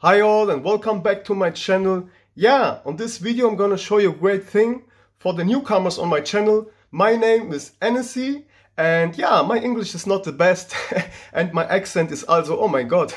Hi all and welcome back to my channel. Yeah, on this video I'm gonna show you a great thing for the newcomers on my channel. My name is NSC and yeah, my English is not the best and my accent is also, oh my god,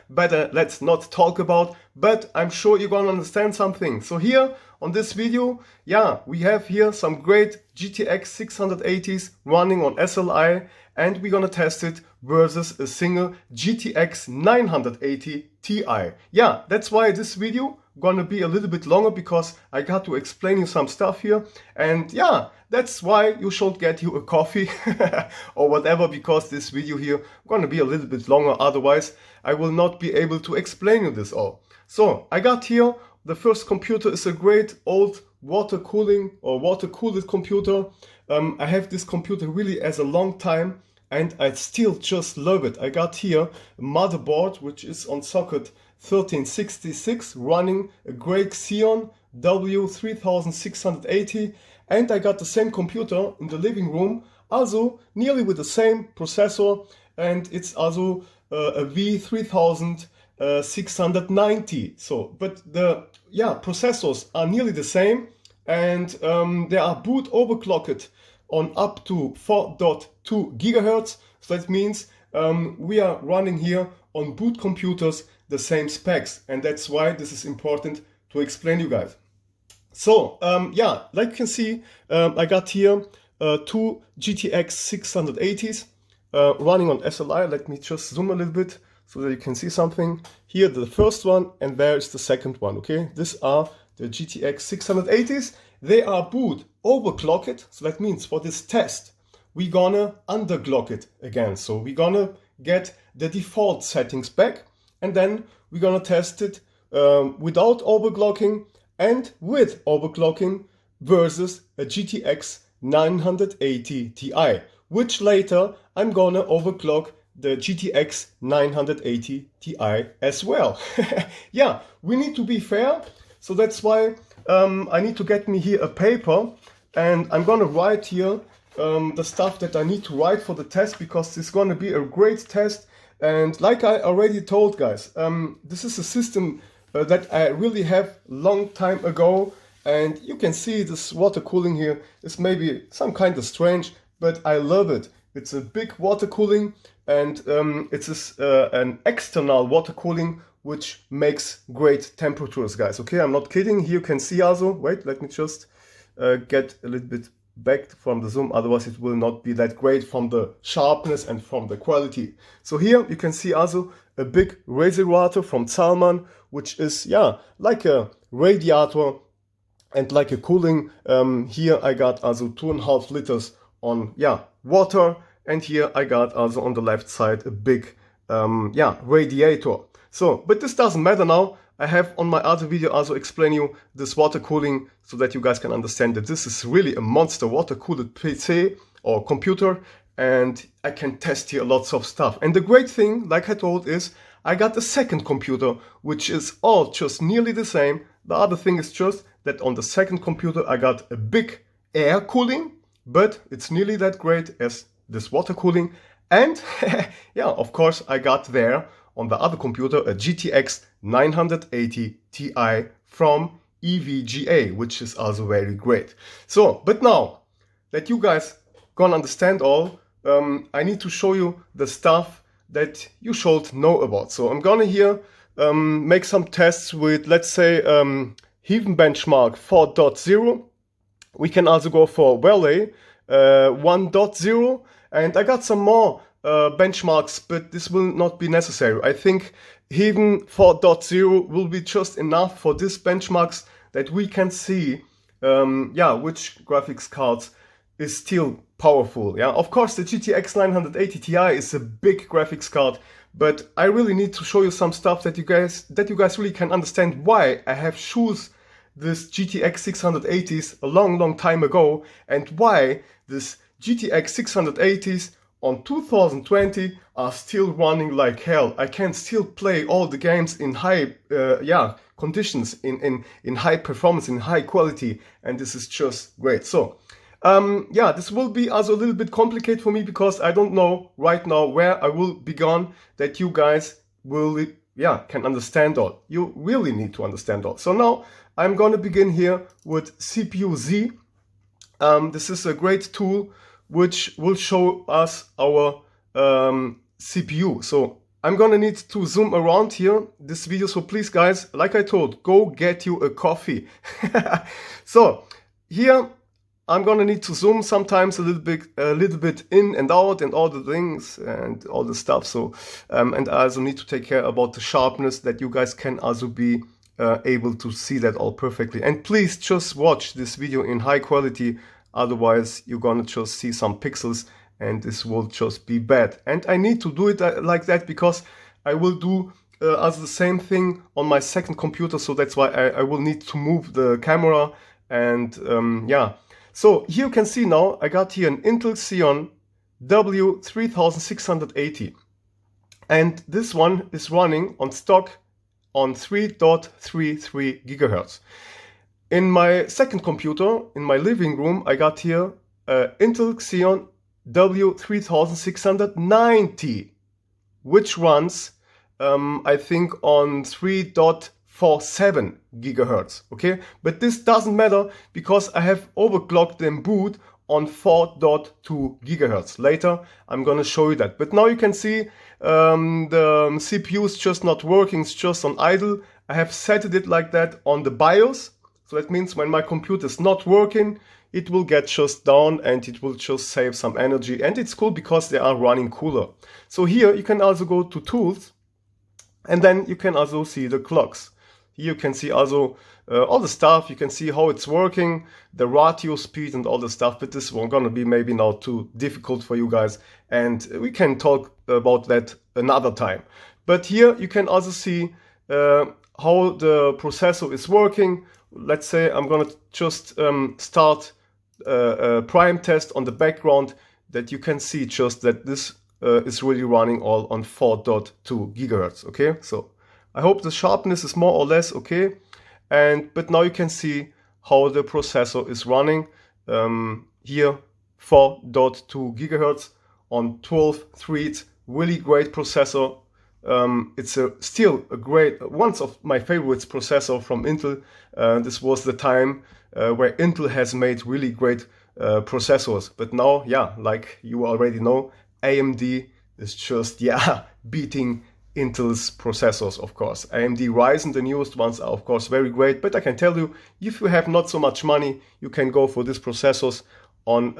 better let's not talk about, but I'm sure you're gonna understand something. So here on this video, yeah, we have here some great GTX 680s running on SLI and we're gonna test it versus a single GTX 980 Ti. Yeah, that's why this video gonna be a little bit longer, because I got to explain you some stuff here, and yeah, that's why you should get you a coffee or whatever, because this video here gonna be a little bit longer, otherwise I will not be able to explain you this all. So I got here, the first computer is a great old water cooling or water cooled computer. I have this computer really as a long time and I still just love it. I got here a motherboard which is on socket 1366 running a great Xeon W3680, and I got the same computer in the living room, also nearly with the same processor, and it's also a V3690. So, but the processors are nearly the same, and they are boot overclocked on up to 4.2 gigahertz. So that means we are running here on boot computers the same specs, and that's why this is important to explain you guys. So yeah, like you can see, I got here two GTX 680s running on SLI. Let me just zoom a little bit so that you can see something. Here the first one, and there is the second one. Okay, these are the GTX 680s. They are boot overclocked, so that means for this test we're gonna underclock it again. So we're gonna get the default settings back, and then we're gonna test it without overclocking and with overclocking versus a GTX 980 Ti, which later I'm gonna overclock the GTX 980 Ti as well. Yeah, we need to be fair, so that's why I need to get me here a paper, and I'm gonna write here the stuff that I need to write for the test, because this is gonna be a great test. And like I already told guys, this is a system that I really have long time ago, and you can see this water cooling here is maybe some kind of strange, but I love it. It's a big water cooling, and it's an external water cooling which makes great temperatures, guys. Okay, I'm not kidding. Here you can see also, wait, let me just get a little bit back from the zoom, otherwise it will not be that great from the sharpness and from the quality. So here you can see also a big reservoir from Zalman, which is, yeah, like a radiator and like a cooling. Here I got also 2.5 liters on, yeah, water, and here I got also on the left side a big radiator. So, but this doesn't matter now. I have on my other video also explain you this water cooling, so that you guys can understand that this is really a monster water cooled PC or computer, and I can test here lots of stuff. And the great thing, like I told, is I got a second computer which is all just nearly the same. The other thing is just that on the second computer I got a big air cooling, but it's nearly that great as this water cooling. And yeah, of course I got there on the other computer a GTX 980 Ti from EVGA, which is also very great. So, but now that you guys gonna understand all, I need to show you the stuff that you should know about. So I'm gonna here make some tests with, let's say, Heaven benchmark 4.0. We can also go for Valley 1.0, and I got some more benchmarks, but this will not be necessary. I think Heaven 4.0 will be just enough for these benchmarks, that we can see which graphics cards is still powerful. Yeah, of course the GTX 980 Ti is a big graphics card, but I really need to show you some stuff that you guys really can understand why I have choose this GTX 680s a long time ago, and why this GTX 680s on 2020 are still running like hell. I can still play all the games in high conditions, in high performance, in high quality, and this is just great. So yeah, this will be also a little bit complicated for me, because I don't know right now where I will begin, that you guys will yeah, can understand all. You really need to understand all. So now I'm going to begin here with CPU Z. This is a great tool which will show us our CPU. So I'm gonna need to zoom around here this video. So please guys, like I told, go get you a coffee. So here I'm gonna need to zoom sometimes a little bit in and out and all the things and all the stuff. So and I also need to take care about the sharpness, that you guys can also be able to see that all perfectly. And please just watch this video in high quality, otherwise you're gonna just see some pixels and this will just be bad. And I need to do it like that because I will do as the same thing on my second computer, so that's why I will need to move the camera. And yeah, so here you can see now I got here an Intel Xeon W3680, and this one is running on stock on 3.33 gigahertz. In my second computer, in my living room, I got here Intel Xeon W3690, which runs, I think, on 3.47 gigahertz. Okay, but this doesn't matter because I have overclocked them boot on 4.2 gigahertz. Later, I'm gonna show you that. But now you can see the CPU is just not working, it's just on idle. I have set it like that on the BIOS. So that means when my computer is not working, it will get just down and it will just save some energy. And it's cool because they are running cooler. So here you can also go to tools, and then you can also see the clocks. Here you can see also all the stuff. You can see how it's working, the ratio speed and all the stuff. But this won't gonna be maybe now too difficult for you guys. And we can talk about that another time. But here you can also see how the processor is working. Let's say I'm gonna just start a prime test on the background, that you can see just that this is really running all on 4.2 gigahertz. Okay, so I hope the sharpness is more or less okay. But now you can see how the processor is running here, 4.2 gigahertz on 12 threads. Really great processor. It's still a great, one of my favorites processor from Intel. This was the time where Intel has made really great processors. But now, yeah, like you already know, AMD is just, yeah, beating Intel's processors, of course. AMD Ryzen, the newest ones, are of course very great. But I can tell you, if you have not so much money, you can go for these processors on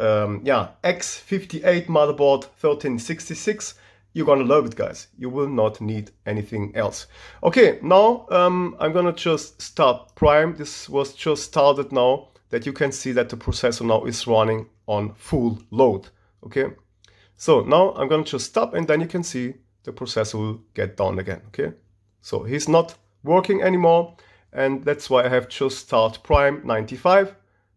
yeah, X58 motherboard 1366. You're gonna love it, guys. You will not need anything else. Okay, now I'm gonna just start prime. This was just started now, that you can see that the processor now is running on full load. Okay, so now I'm gonna just stop, and then you can see the processor will get down again. Okay, so he's not working anymore, and that's why I have just start prime 95,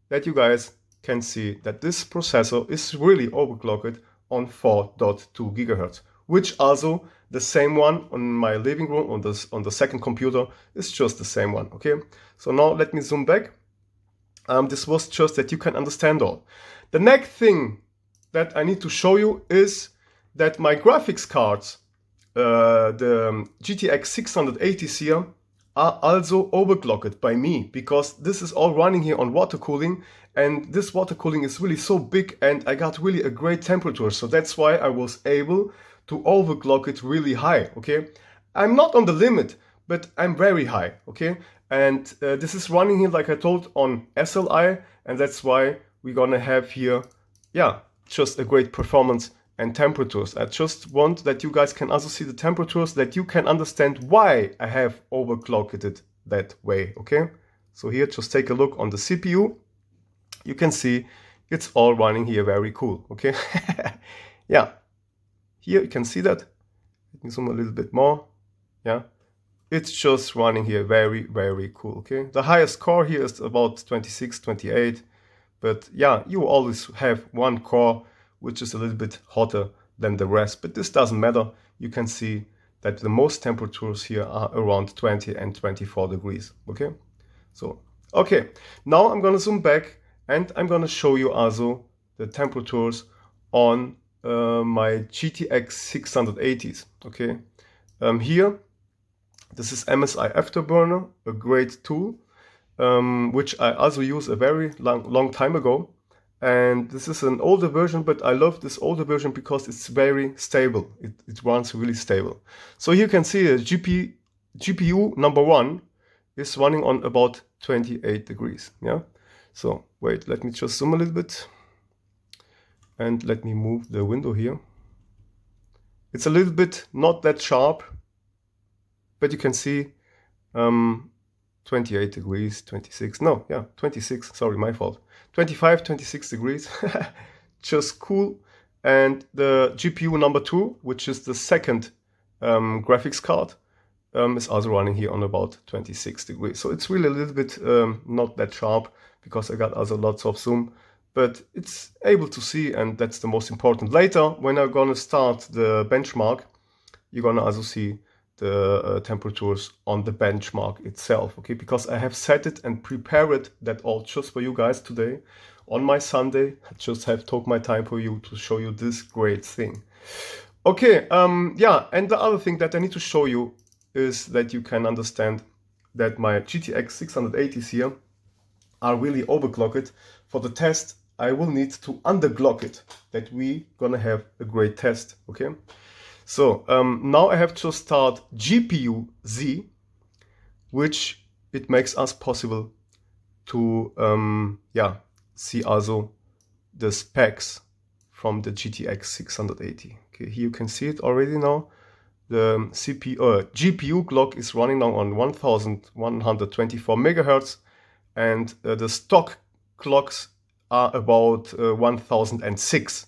that you guys can see that this processor is really overclocked on 4.2 gigahertz. Which also the same one on my living room, on the second computer, is just the same one. Okay, so now let me zoom back. This was just that you can understand all. The next thing that I need to show you is that my graphics cards, the GTX 680s here, are also overclocked by me, because this is all running here on water cooling, and this water cooling is really so big, and I got really a great temperature. So that's why I was able to overclock it really high. Okay, I'm not on the limit, but I'm very high. Okay, and this is running here, like I told, on SLI, and that's why we're gonna have here, yeah, just a great performance and temperatures. I just want that you guys can also see the temperatures, that you can understand why I have overclocked it that way. Okay, so here just take a look on the CPU. You can see it's all running here very cool. Okay, yeah. Here you can see that. Let me zoom a little bit more. Yeah, it's just running here very, very cool. Okay, the highest core here is about 26, 28. But yeah, you always have one core which is a little bit hotter than the rest. But this doesn't matter. You can see that the most temperatures here are around 20 and 24 degrees. Okay, so okay, now I'm gonna zoom back, and I'm gonna show you also the temperatures on my GTX 680s. Okay, here This is Msi Afterburner, a great tool, which I also used a very long time ago. And this is an older version, but I love this older version because it's very stable. It runs really stable. So here you can see a GPU number 1 is running on about 28 degrees. Yeah. So wait, let me just zoom a little bit. And let me move the window here. It's a little bit not that sharp, but you can see 28 degrees, 26, no, yeah, 26, sorry, my fault. 25, 26 degrees, just cool. And the GPU number 2, which is the second graphics card, is also running here on about 26 degrees. So it's really a little bit not that sharp because I got also lots of zoom, but it's able to see, and that's the most important. Later, when I'm gonna start the benchmark, you're gonna also see the temperatures on the benchmark itself, okay? Because I have set it and prepared that all just for you guys today on my Sunday. I just have took my time for you to show you this great thing. Okay, yeah, and the other thing that I need to show you is that you can understand that my GTX 680s here are really overclocked. For the test, I will need to underclock it, that we gonna have a great test, okay? So now I have to start GPU Z, which it makes us possible to yeah, see also the specs from the GTX 680. Okay, here you can see it already now. The GPU clock is running now on 1124 megahertz, and the stock clocks are about 1006.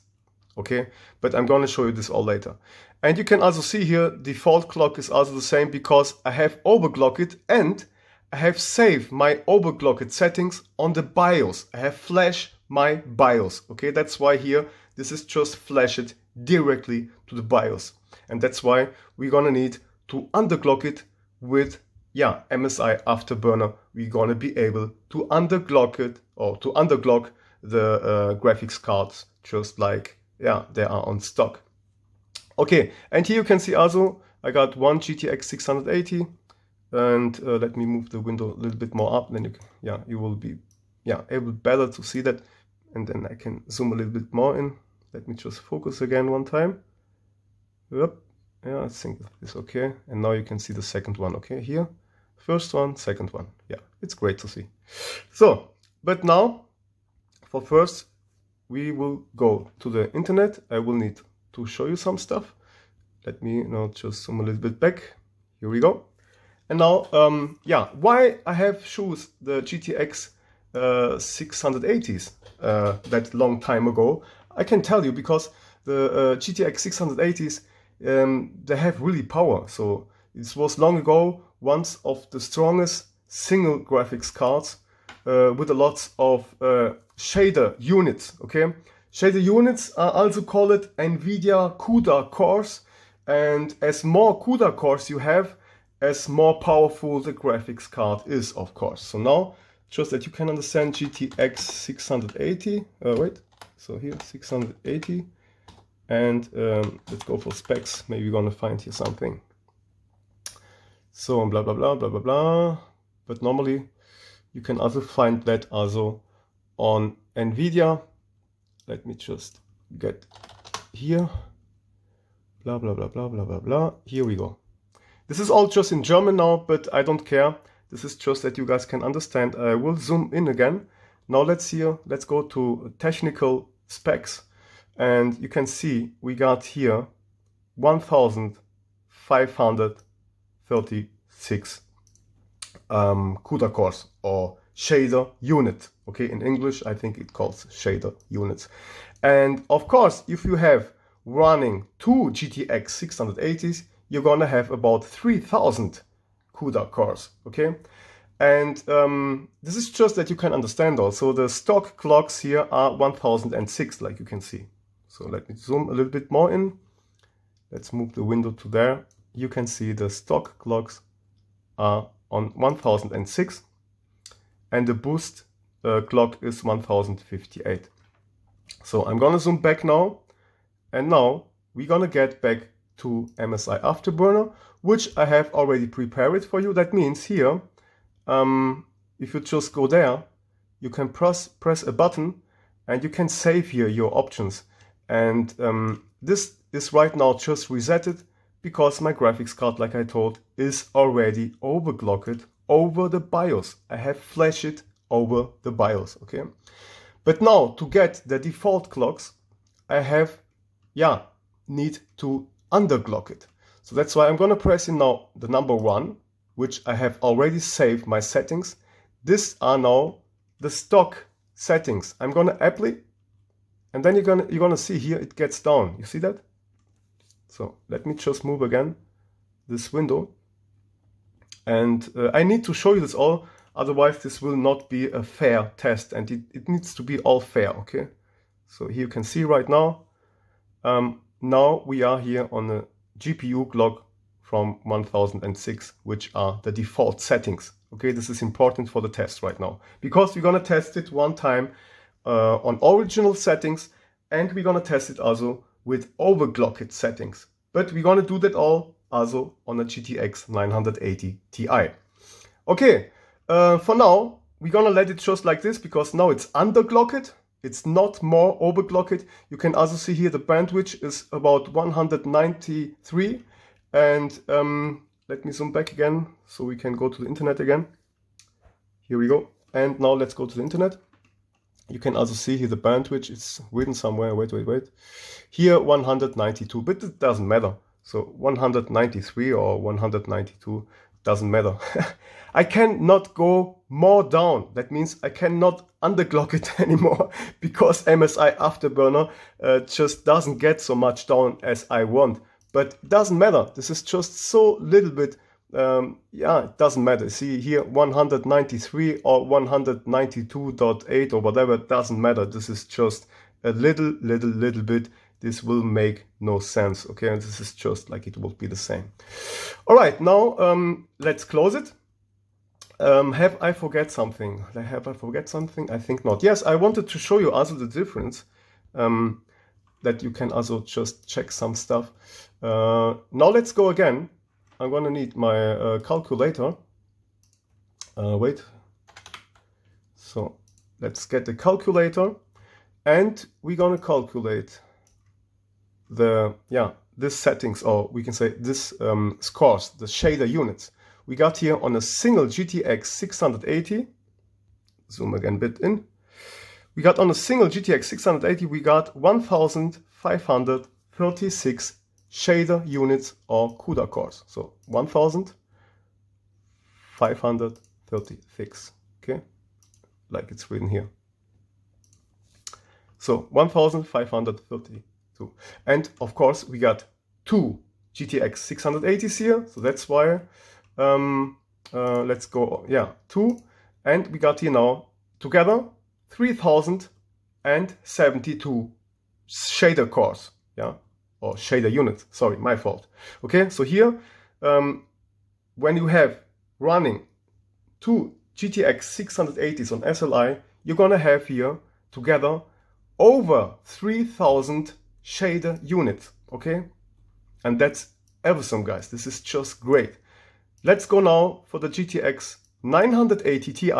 Okay, but I'm gonna show you this all later. And you can also see here, default clock is also the same because I have overclocked it and I have saved my overclocked settings on the BIOS. I have flashed my BIOS. Okay, that's why here, this is just flashed directly to the BIOS. And that's why we're gonna need to underclock it with, yeah, Msi Afterburner. We're gonna be able to underclock it, or to underclock the graphics cards, just like, yeah, they are on stock. Okay, and here you can see also I got one GTX 680, and let me move the window a little bit more up, then you can, yeah, you will be, yeah, able better to see that. And then I can zoom a little bit more in. Let me just focus again one time. Yep, yeah, I think it's okay. And now you can see the second one, okay, here. First one, second one, yeah, it's great to see. So, but now, for first, we will go to the internet. I will need to show you some stuff. Let me now just zoom a little bit back. Here we go. And now, yeah, why I have choose the GTX 680s that long time ago, I can tell you because the GTX 680s, they have really power. So this was long ago one of the strongest single graphics cards with a lot of shader units, okay? Shader units are also called Nvidia CUDA cores, and as more CUDA cores you have, as more powerful the graphics card is, of course. So now, just that you can understand GTX 680, wait, so here 680, and let's go for specs. Maybe we're gonna find here something. So blah blah blah blah blah blah. But normally you can also find that also on Nvidia. Let me just get here. Blah blah blah blah blah blah blah. Here we go. This is all just in German now, but I don't care. This is just that you guys can understand. I will zoom in again. Now let's go to technical specs, and you can see we got here 1536 CUDA cores, or shader unit. Okay, in English I think it calls shader units. And of course, if you have running two GTX 680s, you're gonna have about 3000 CUDA cores, okay? And this is just that you can understand also. The stock clocks here are 1006, like you can see. So let me zoom a little bit more in. Let's move the window to there. You can see the stock clocks are on 1006, and the boost clock is 1058. So I'm gonna zoom back now, and now we're gonna get back to Msi Afterburner, which I have already prepared for you. That means here, if you just go there, you can press a button and you can save here your options. And this is right now just resetted because my graphics card, like I told, is already overclocked over the BIOS. I have flashed it over the BIOS, okay? But now to get the default clocks, I have, need to underclock it. So that's why I'm gonna press in now the number 1, which I have already saved my settings. These are now the stock settings. I'm gonna apply, and then you're gonna see here it gets down. You see that? So let me just move again this window, and I need to show you this all, otherwise this will not be a fair test, and it needs to be all fair, okay? So here you can see right now, now we are here on a GPU clock from 1006, which are the default settings. Okay, this is important for the test right now, because we're gonna test it one time on original settings, and we're gonna test it also with overclocked settings. But we're gonna do that all also on a GTX 980 Ti. Okay, for now, we're gonna let it just like this, because now it's underclocked. It's not more overclocked. You can also see here the bandwidth is about 193. And let me zoom back again so we can go to the internet again. Here we go. And now let's go to the internet. You can also see here the bandwidth. It's written somewhere. Wait. Here 192, but it doesn't matter. So 193 or 192 doesn't matter. I cannot go more down. That means I cannot underclock it anymore, because Msi Afterburner just doesn't get so much down as I want. But it doesn't matter. This is just so little bit. It doesn't matter. See here 193 or 192.8 or whatever. It doesn't matter. This is just a little bit. This will make no sense. Okay, and this is just like it will be the same. All right, now let's close it. Have I forget something? Have I forget something? I think not. Yes, I wanted to show you also the difference. That you can also just check some stuff. Now let's go again. I'm gonna need my calculator. Wait. So let's get the calculator, and we're gonna calculate the this settings, or we can say this scores, the shader units we got here on a single GTX 680. Zoom again a bit in. We got on a single GTX 680, we got 1,536 shader units or CUDA cores. So 1,536, okay? Like it's written here. So 1,532. And of course, we got 2 GTX 680s here. So that's why, let's go, 2. And we got here now together 3,072 shader cores, or shader units. Sorry, my fault. Okay, so here, when you have running 2 GTX 680s on SLI, you're gonna have here together over 3,000 shader units. Okay, and that's awesome, guys. This is just great. Let's go now for the GTX 980 Ti.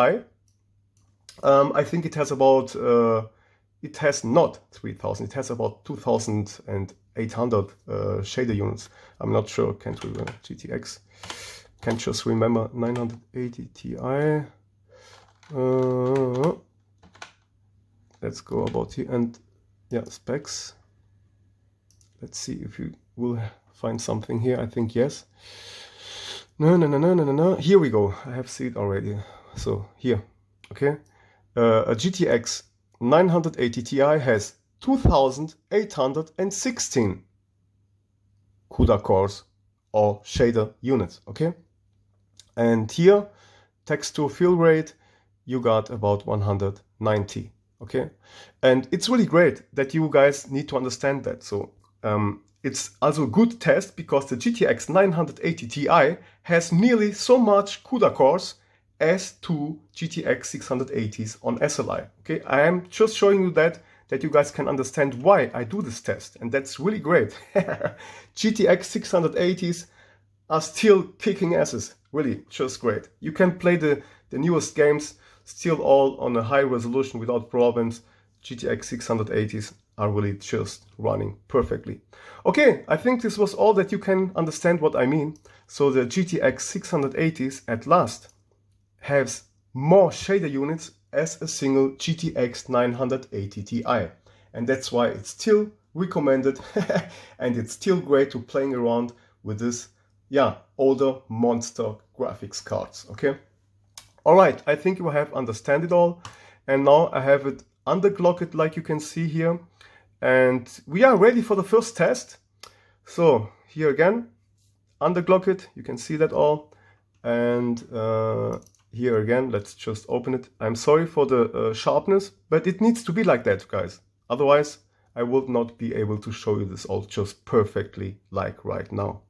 I think it has about, it has not 3,000, it has about 2,800 shader units. I'm not sure, can't remember GTX. Can't just remember 980 Ti. Let's go about here and specs. Let's see if you will find something here. I think yes. No. Here we go. I have seen it already. So here, okay. A GTX 980 Ti has 2,816 CUDA cores or shader units, okay? And here, text to fill rate, you got about 190, okay? And it's really great that you guys need to understand that. So it's also a good test, because the GTX 980 Ti has nearly so much CUDA cores as 2 GTX 680s on SLI. Okay, I am just showing you that that you guys can understand why I do this test, and that's really great. GTX 680s are still kicking asses, really, just great. You can play the newest games still all on a high resolution without problems. GTX 680s are really just running perfectly. Okay, I think this was all that you can understand what I mean. So the GTX 680s at last has more shader units as a single GTX 980 Ti. And that's why it's still recommended and it's still great to playing around with this, yeah, older monster graphics cards, okay? All right, I think you have understand it all. And now I have it underclocked like you can see here. And we are ready for the first test. So here again, underclocked, you can see that all. And here again, let's just open it. I'm sorry for the sharpness, but it needs to be like that, guys. Otherwise, I would not be able to show you this all just perfectly like right now.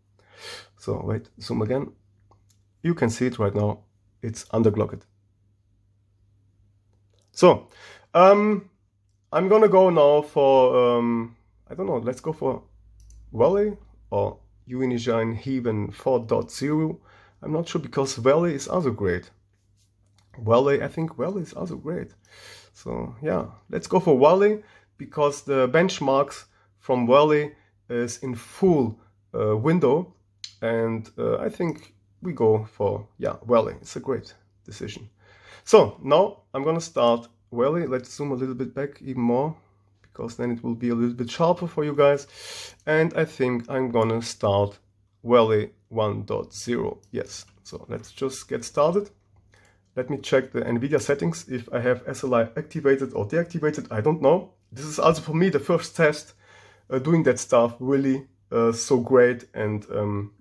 So wait, zoom again. You can see it right now. It's underclocked. So, I'm gonna go now for, I don't know, let's go for Valley or Unigine Heaven 4.0. I'm not sure because Valley is also great. I think Valley is also great. So yeah, let's go for Valley because the benchmarks from Valley is in full window. And I think we go for, yeah, Valley. It's a great decision. So now I'm gonna start Valley. Let's zoom a little bit back even more because then it will be a little bit sharper for you guys. And I think I'm gonna start Valley 1.0. Yes, so let's just get started. Let me check the Nvidia settings if I have SLI activated or deactivated. I don't know. This is also for me the first test doing that stuff really so great and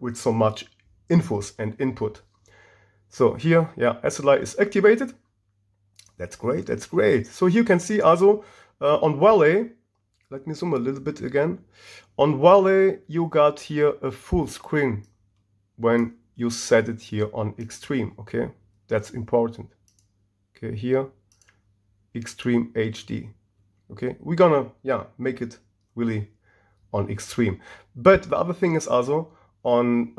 with so much infos and input. So here, yeah, SLI is activated. That's great, that's great. So here you can see also on Valley, let me zoom a little bit again. On Valley, you got here a full screen when you set it here on extreme, okay? That's important. Okay, here, extreme HD. Okay, we're gonna, yeah, make it really on extreme. But the other thing is also on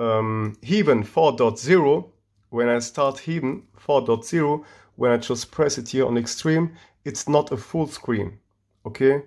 Heaven 4.0, when I start Heaven 4.0, when I just press it here on extreme, it's not a full screen, okay?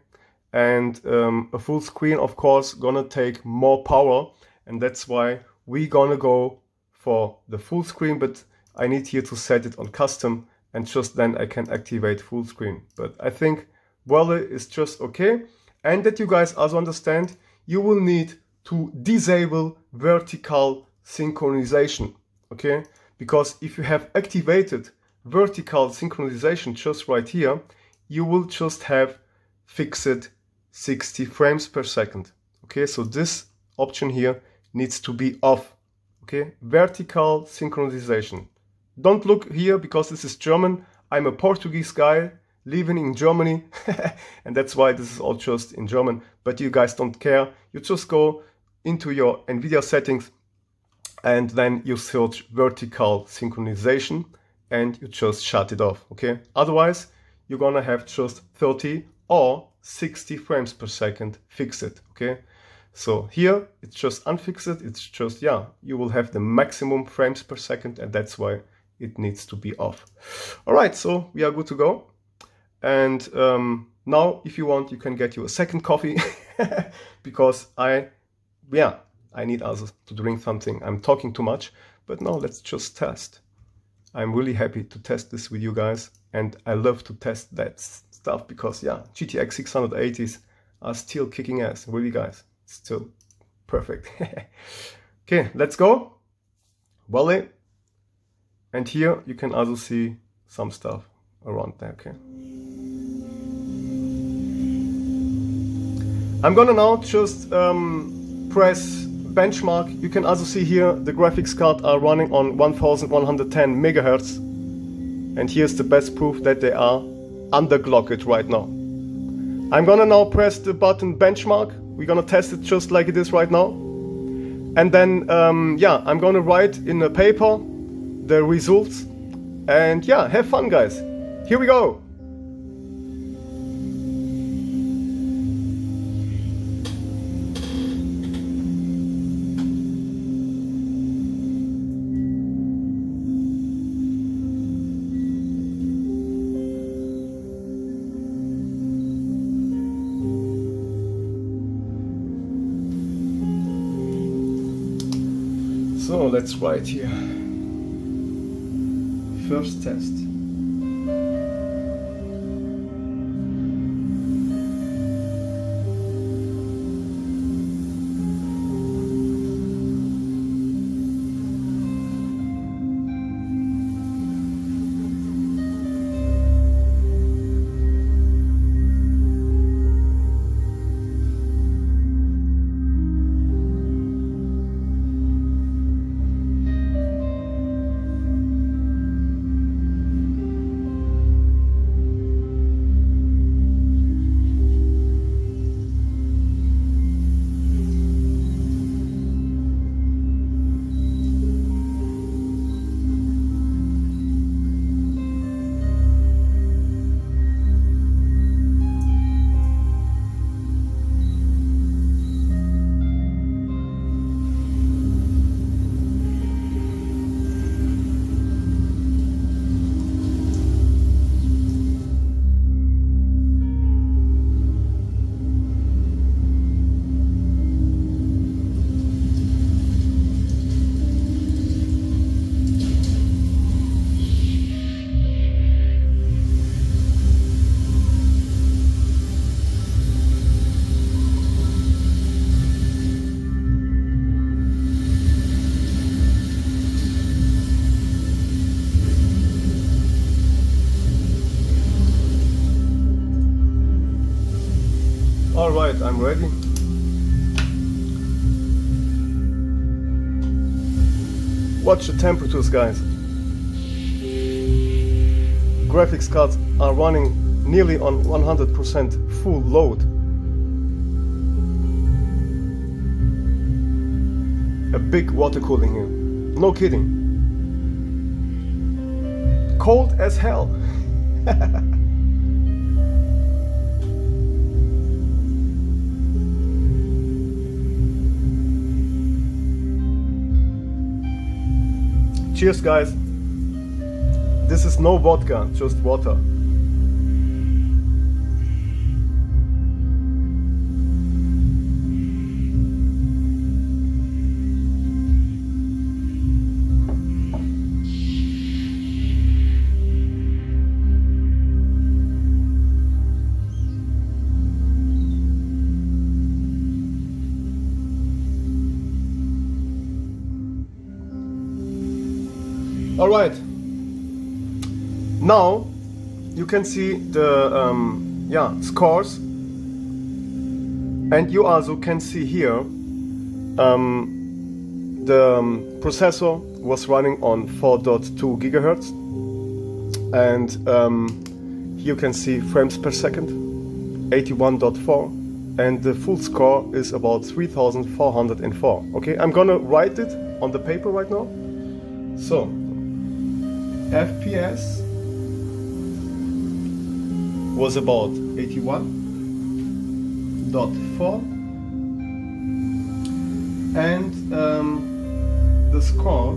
And a full screen, of course, gonna take more power, and that's why we gonna go for the full screen, but I need here to set it on custom, and just then I can activate full screen. But I think Valley is just okay. And that you guys also understand, you will need to disable vertical synchronization, okay? Because if you have activated vertical synchronization just right here, you will just have fixed 60 frames per second, okay? So this option here needs to be off, okay? Vertical synchronization. Don't look here because this is German. I'm a Portuguese guy living in Germany and that's why this is all just in German, but you guys don't care. You just go into your Nvidia settings and then you search vertical synchronization and you just shut it off, okay? Otherwise, you're gonna have just 30 or 60 frames per second fixed, okay? So here, it's just unfixed, it's just, yeah, you will have the maximum frames per second and that's why it needs to be off. All right, so we are good to go. And now, if you want, you can get you a second coffee because I need also to drink something. I'm talking too much, but now let's just test. I'm really happy to test this with you guys, and I love to test that stuff because, yeah, GTX 680s are still kicking ass, really, guys. Still perfect. Okay, let's go. Valley. And here you can also see some stuff around there, okay? I'm gonna now just press benchmark. You can also see here the graphics card are running on 1110 megahertz. And here's the best proof that they are underclocked right now. I'm gonna now press the button benchmark. We're gonna test it just like it is right now. And then, yeah, I'm gonna write in a paper the results. And yeah, have fun, guys. Here we go. So let's write here. First test. Alright, I'm ready. Watch the temperatures, guys. Graphics cards are running nearly on 100% full load. A big water cooling here. No kidding. Cold as hell. Cheers, guys. This is no vodka, just water. All right. Now you can see the scores, and you also can see here the processor was running on 4.2 gigahertz, and here you can see frames per second 81.4, and the full score is about 3404. Okay, I'm gonna write it on the paper right now. So FPS was about 81.4, and the score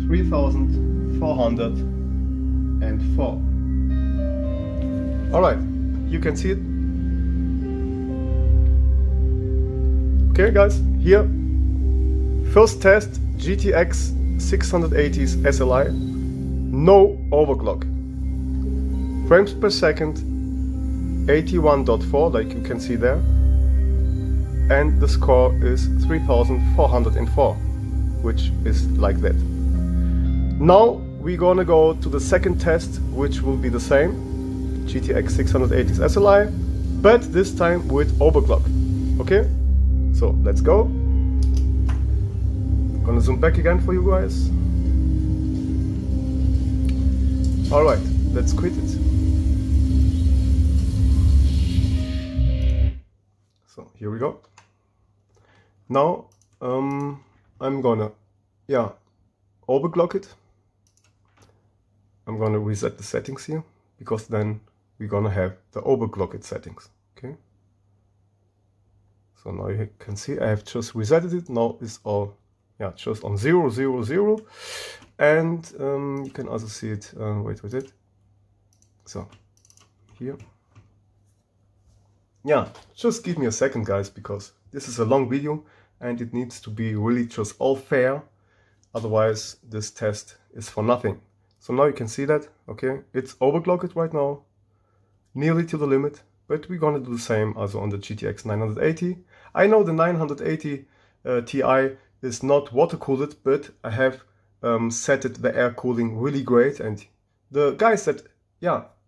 $3,404. All right, you can see it. Okay, guys, here. First test, GTX 680s SLI, no overclock. Frames per second, 81.4, like you can see there. And the score is 3404, which is like that. Now we're gonna go to the second test, which will be the same, GTX 680s SLI, but this time with overclock. Okay, so let's go. Gonna zoom back again for you guys. All right, let's quit it. So here we go. Now I'm gonna overclock it. I'm gonna reset the settings here, because then we're gonna have the overclocked settings. Okay. So now you can see I have just resetted it. Now it's all just on 0, 0, 0, and you can also see it. Wait with it. So here, yeah, just give me a second, guys, because this is a long video and it needs to be really just all fair. Otherwise, this test is for nothing. So now you can see that, okay, it's overclocked right now, nearly to the limit, but we're gonna do the same also on the GTX 980. I know the 980 Ti is not water cooled, but I have set it the air cooling really great, and the guys that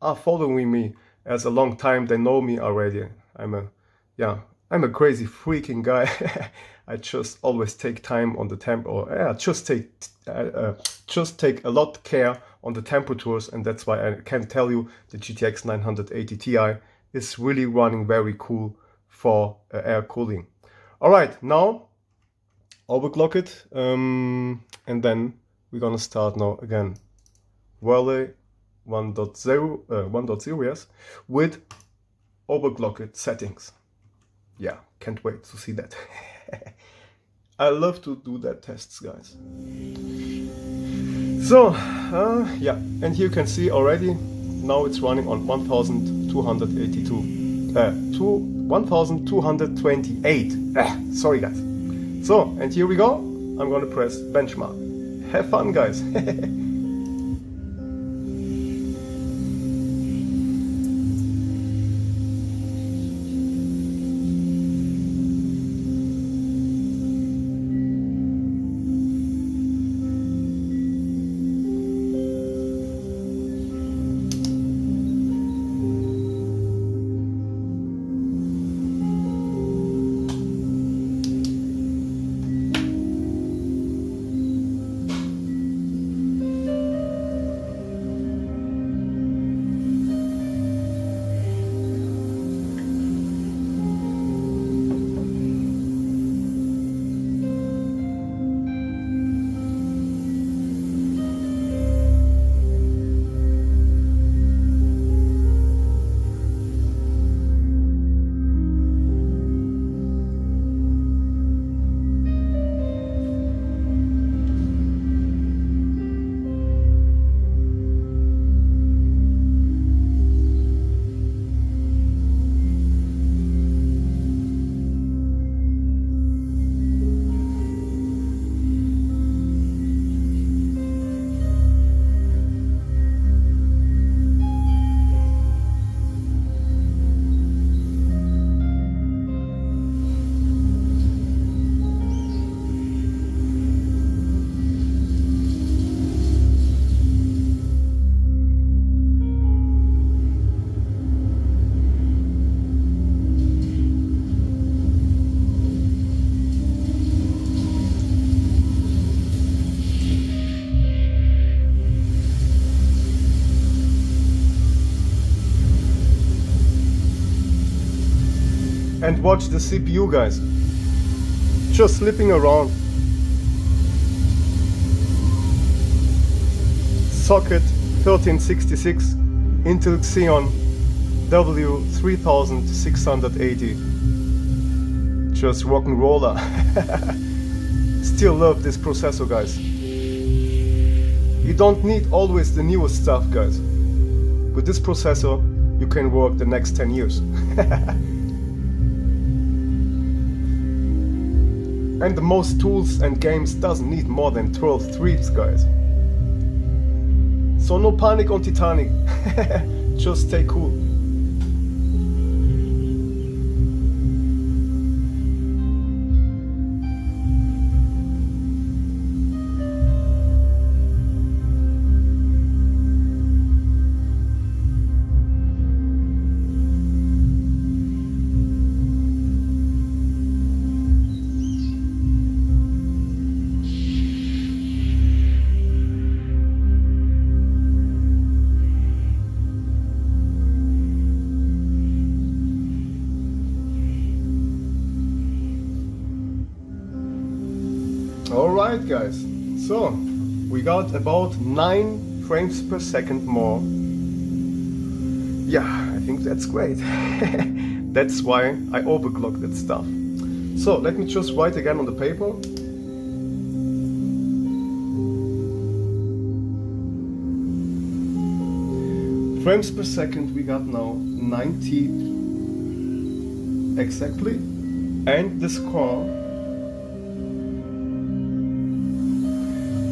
are following me as a long time, they know me already. I'm a crazy freaking guy. I just always take time on the temp, or just take a lot care on the temperatures, and that's why I can tell you the GTX 980 Ti is really running very cool for air cooling. All right, now overclock it, and then we're gonna start now again. Raleigh 1.0, yes, with overclocked settings. Yeah, can't wait to see that. I love to do that tests, guys. So, yeah, and here you can see already, now it's running on 1228. Sorry, guys. So, and here we go. I'm gonna press benchmark. Have fun, guys. And watch the CPU, guys, just slipping around. Socket 1366, Intel Xeon W3680. Just rock and roller. Still love this processor, guys. You don't need always the newest stuff, guys. With this processor, you can work the next 10 years. And the most tools and games doesn't need more than 12 threads, guys. So no panic on Titanic. Just stay cool. Alright, guys, so we got about 9 frames per second more. Yeah, I think that's great. That's why I overclocked that stuff. So let me just write again on the paper. Frames per second we got now 90 exactly, and the score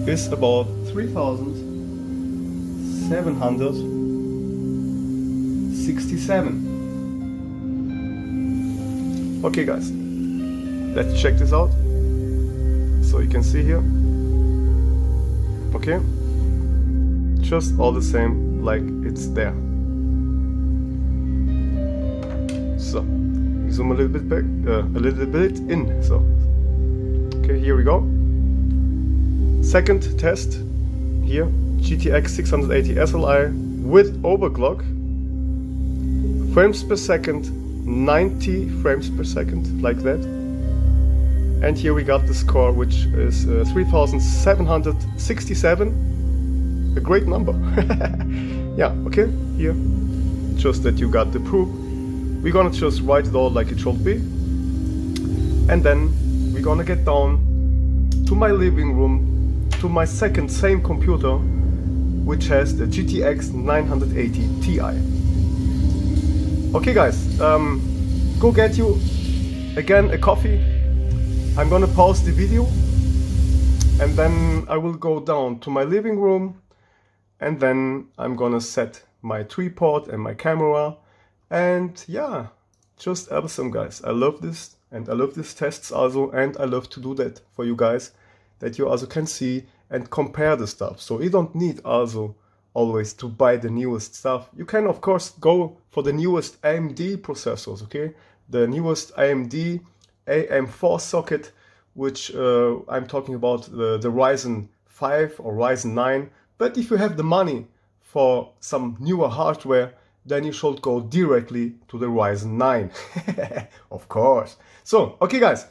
is about 3767. Okay guys, let's check this out. So you can see here, okay, just all the same like it's there. So zoom a little bit back, a little bit in. So okay, here we go. Second test here, GTX 680 SLI with overclock, frames per second, 90 frames per second, like that. And here we got the score, which is 3767, a great number. Yeah, okay, here, just that you got the proof. We're gonna just write it all like it should be, and then we're gonna get down to my living room, to my second same computer, which has the GTX 980 Ti. Okay guys, go get you again a coffee. I'm gonna pause the video and then I will go down to my living room, and then I'm gonna set my tripod and my camera, and yeah, just awesome guys. I love this, and I love these tests also, and I love to do that for you guys, that you also can see and compare the stuff. So you don't need also always to buy the newest stuff. You can of course go for the newest AMD processors, okay? The newest AMD AM4 socket, which I'm talking about the Ryzen 5 or Ryzen 9. But if you have the money for some newer hardware, then you should go directly to the Ryzen 9. Of course. So, okay guys,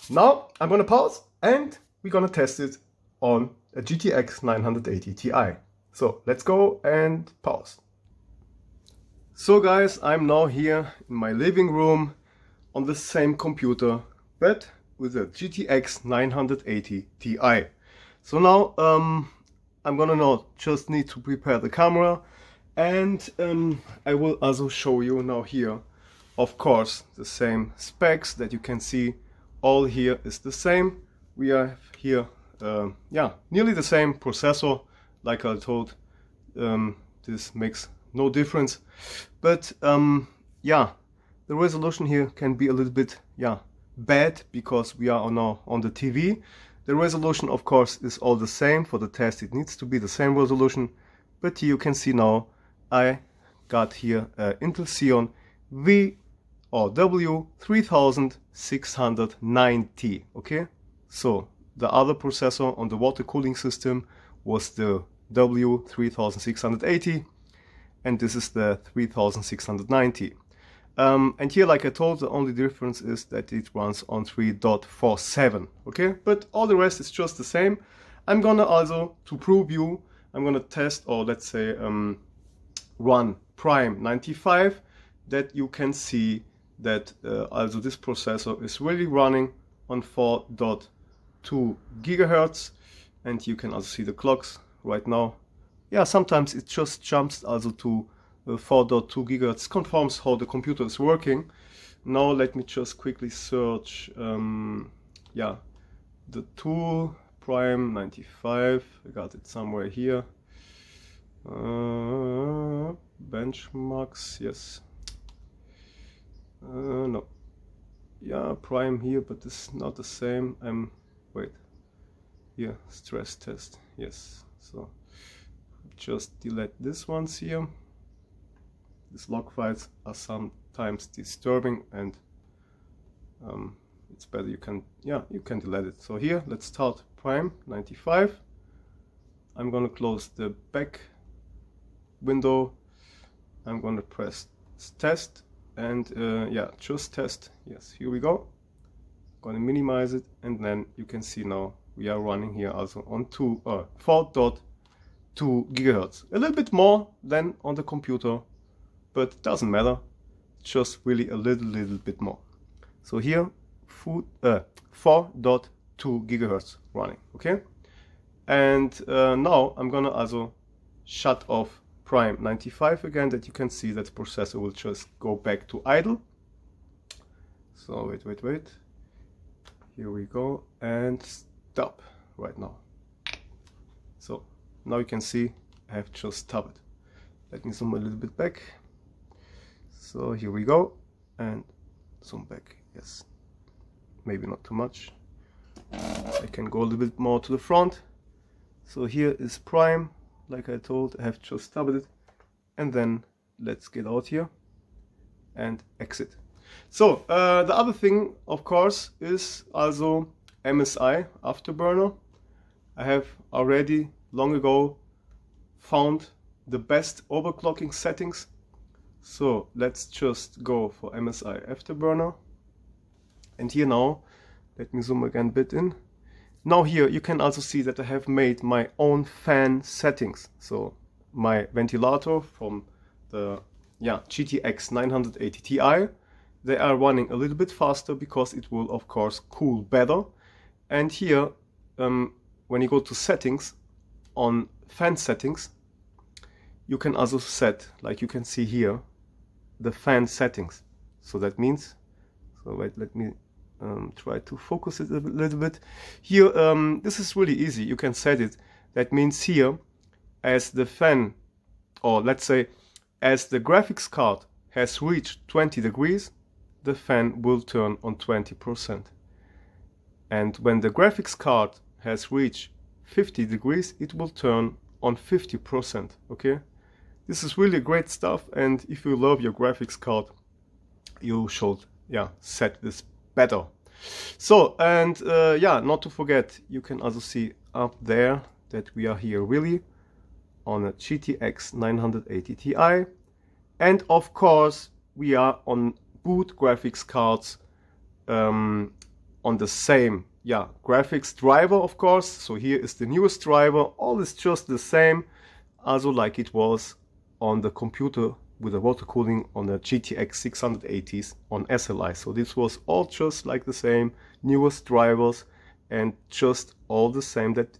now I'm gonna pause and we're gonna test it on a GTX 980 Ti. So let's go and pause. So guys, I'm now here in my living room on the same computer, but with a GTX 980 Ti. So now I'm gonna now just need to prepare the camera, and I will also show you now here, of course, the same specs that you can see. All here is the same. We have here yeah, nearly the same processor, like I told. This makes no difference, but yeah, the resolution here can be a little bit, yeah, bad, because we are now on the TV. The resolution of course is all the same. For the test it needs to be the same resolution, but here you can see now I got here Intel Xeon W3690. Okay, so the other processor on the water cooling system was the W3680, and this is the 3690. And here, like I told, the only difference is that it runs on 3.47. Okay, but all the rest is just the same. I'm gonna also, to prove you, I'm gonna test, or let's say run Prime 95, that you can see that also this processor is really running on 4.2 gigahertz, and you can also see the clocks right now. Yeah, sometimes it just jumps also to 4.2 gigahertz, confirms how the computer is working. Now let me just quickly search yeah, the tool Prime 95. I got it somewhere here. Benchmarks, yes. No, yeah, Prime here, but it's not the same. Wait, here, stress test, yes. So just delete this ones here. These log files are sometimes disturbing, and it's better you can, yeah, you can delete it. So here, let's start Prime 95. I'm gonna close the back window. I'm gonna press test, and yeah, just test. Yes, here we go. Gonna minimize it, and then you can see now we are running here also on 4.2 gigahertz. A little bit more than on the computer, but it doesn't matter. Just really a little bit more. So here 4.2 gigahertz running. Okay, and now I'm gonna also shut off Prime 95 again, that you can see that the processor will just go back to idle. So wait. Here we go, and stop right now. So now you can see I have just stopped it. Let me zoom a little bit back. So here we go, and zoom back. Yes, maybe not too much. I can go a little bit more to the front. So here is prime, like I told, I have just stopped it. And then let's get out here and exit. So the other thing, of course, is also Msi Afterburner. I have already long ago found the best overclocking settings. So let's just go for Msi Afterburner. And here now, let me zoom again a bit in. Now here you can also see that I have made my own fan settings. So my ventilator from the GTX 980 Ti, they are running a little bit faster because it will of course cool better. And here when you go to settings, on fan settings, you can also set, like you can see here, the fan settings. So that means, so wait, let me try to focus it a little bit. Here, this is really easy. You can set it. That means here, as the fan, or let's say, as the graphics card has reached 20 degrees, the fan will turn on 20%. And when the graphics card has reached 50 degrees, it will turn on 50%. Okay? This is really great stuff, and if you love your graphics card, you should set this better. So, and not to forget, you can also see up there that we are here really on a GTX 980 Ti, and of course we are on boot graphics cards on the same graphics driver, of course. So here is the newest driver. All is just the same, also like it was on the computer with the water cooling on the GTX 680s on SLI. So this was all just like the same, newest drivers, and just all the same that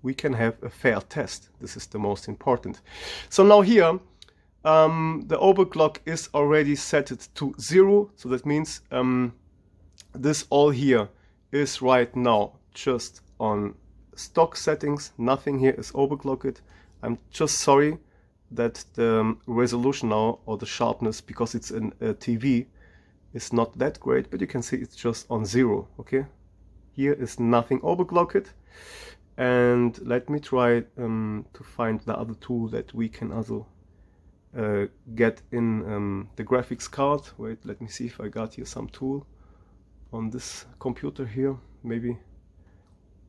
we can have a fair test. This is the most important. So now here the overclock is already set to 0. So that means this all here is right now just on stock settings. Nothing here is overclocked. I'm just sorry that the resolution now, or the sharpness, because it's in a TV, is not that great, but you can see it's just on 0. Okay, here is nothing overclocked. And let me try to find the other tool that we can also get in the graphics card. Wait, let me see if I got here some tool on this computer here. Maybe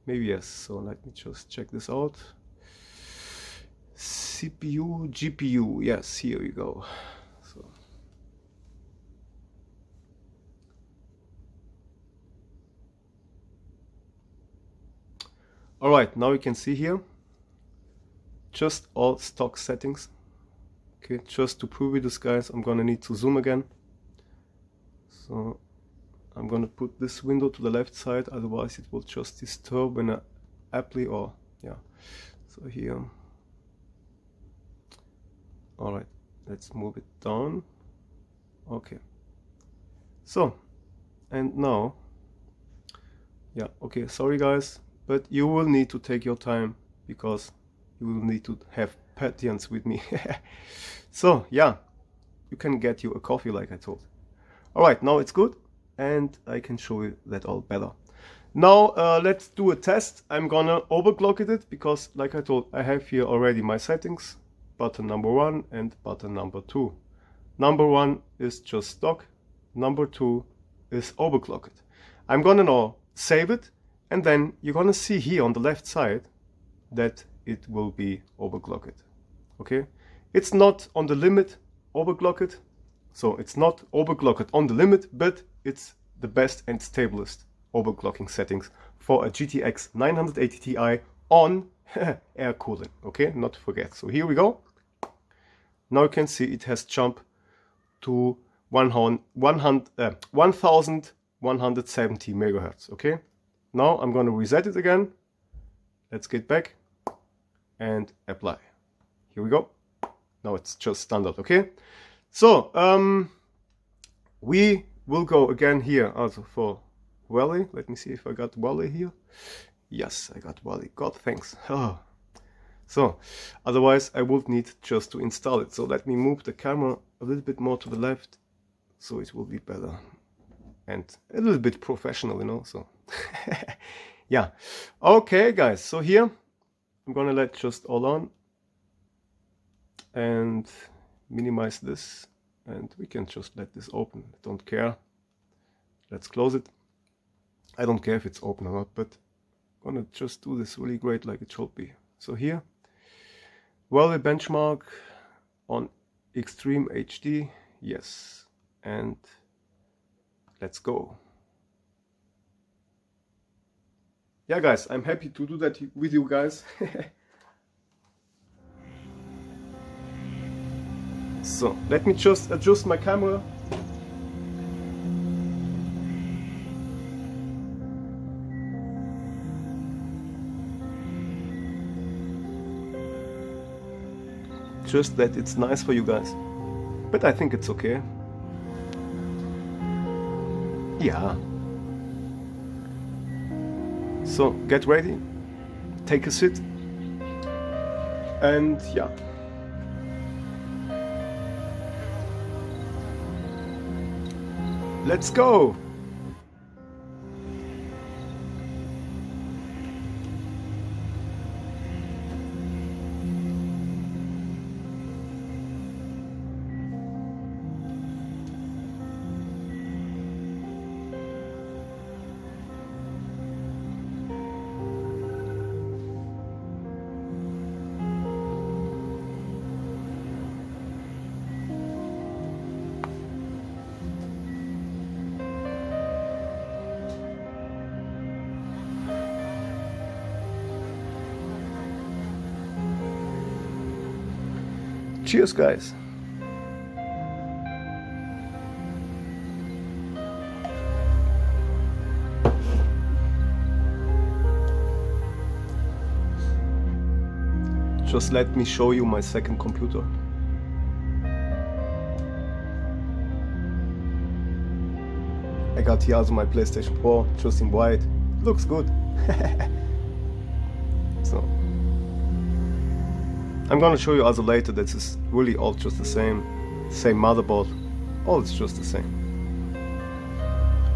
yes. So let me just check this out. CPU, GPU, yes, here we go. So all right, now you can see here just all stock settings. Okay, just to prove it, guys, I'm gonna need to zoom again. So I'm gonna put this window to the left side, otherwise it will just disturb when I apply, or so here. All right, let's move it down. Okay, so, and now okay, sorry guys, but you will need to take your time because you will need to have patience with me. So you can get you a coffee like I told. All right, now it's good and I can show you that all better. Now let's do a test. I'm gonna overclock it because, like I told, I have here already my settings, button number 1 and button number 2. Number 1 is just stock, number 2 is overclocked. I'm gonna now save it, and then you're gonna see here on the left side that it will be overclocked. Okay, it's not on the limit overclocked, so it's not overclocked on the limit, but it's the best and stablest overclocking settings for a GTX 980 Ti on air cooling. Okay, not to forget. So here we go. Now you can see it has jumped to 1170 megahertz. Okay, now I'm going to reset it again. Let's get back and apply. Here we go. Now it's just standard. Okay, so we we'll go again here also for Valley. Let me see if I got Valley here. Yes, I got Valley. God thanks. Oh. So otherwise I would need just to install it. So let me move the camera a little bit more to the left so it will be better and a little bit professional, you know. So yeah, okay guys, so here I'm gonna let just all on and minimize this, and we can just let this open. I don't care. Let's close it. I don't care if it's open or not, but I'm gonna just do this really great like it should be. So here, Valley benchmark on Extreme HD, yes, and let's go. Yeah guys, I'm happy to do that with you guys. So let me just adjust my camera. Just that it's nice for you guys, but I think it's okay. Yeah. So get ready, take a sit, and yeah. Let's go! Cheers, guys. Just let me show you my second computer. I got here also my PlayStation 4, just in white. Looks good. So I'm gonna show you also later that this is really all just the same motherboard. All it's just the same.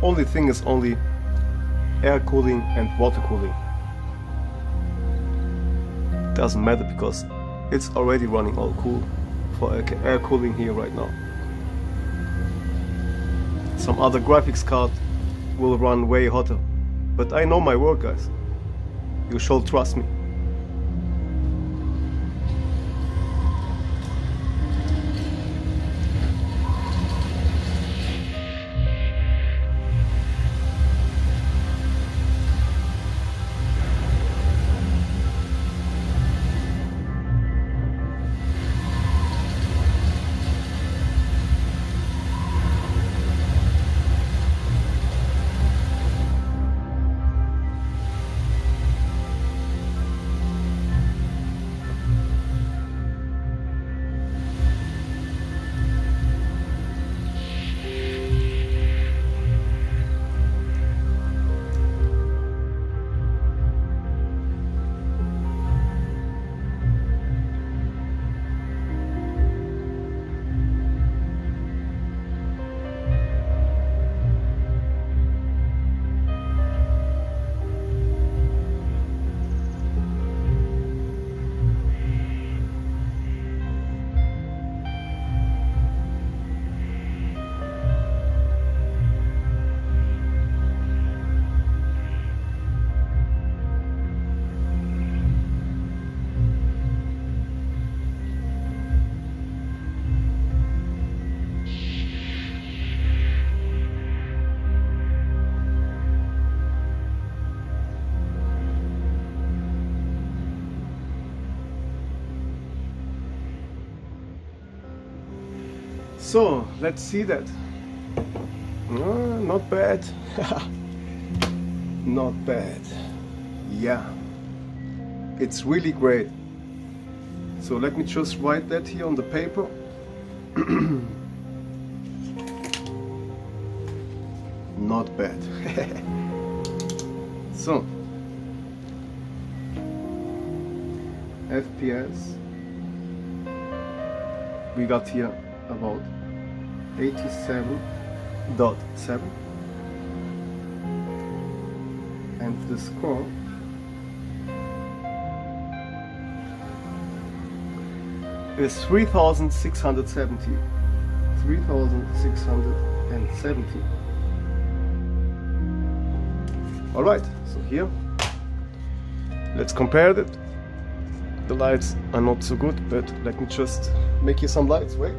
Only thing is only air cooling and water cooling. Doesn't matter because it's already running all cool for air cooling here right now. Some other graphics card will run way hotter, but I know my work, guys. You should trust me. So let's see that. Not bad. Not bad. Yeah, it's really great. So let me just write that here on the paper. not bad. So FPS we got here about 87.7, and the score is 3670. 3670. Alright, so here let's compare it. The lights are not so good, but let me just make you some lights. Wait.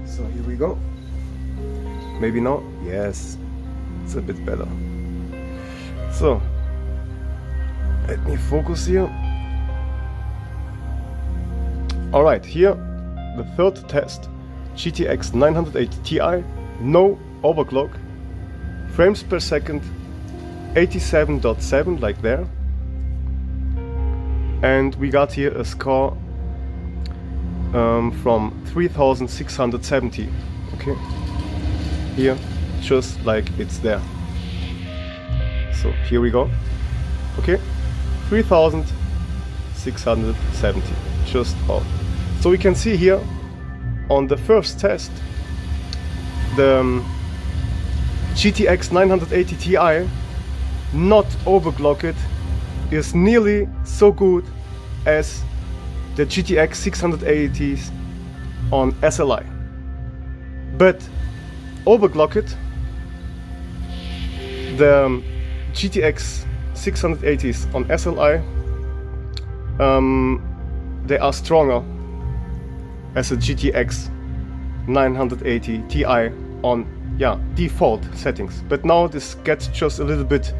So here we go. Maybe not. Yes, it's a bit better. So let me focus here. Alright, here the third test, GTX 980 Ti, no overclock, frames per second 87.7 like there, and we got here a score from 3670. Okay, here just like it's there. So here we go. Okay, 3670 just out. So we can see here on the first test the GTX 980 Ti not overclocked is nearly so good as the GTX 680s on SLI, but overclocked the GTX 680s on SLI, they are stronger as a GTX 980 Ti on default settings. But now this gets just a little bit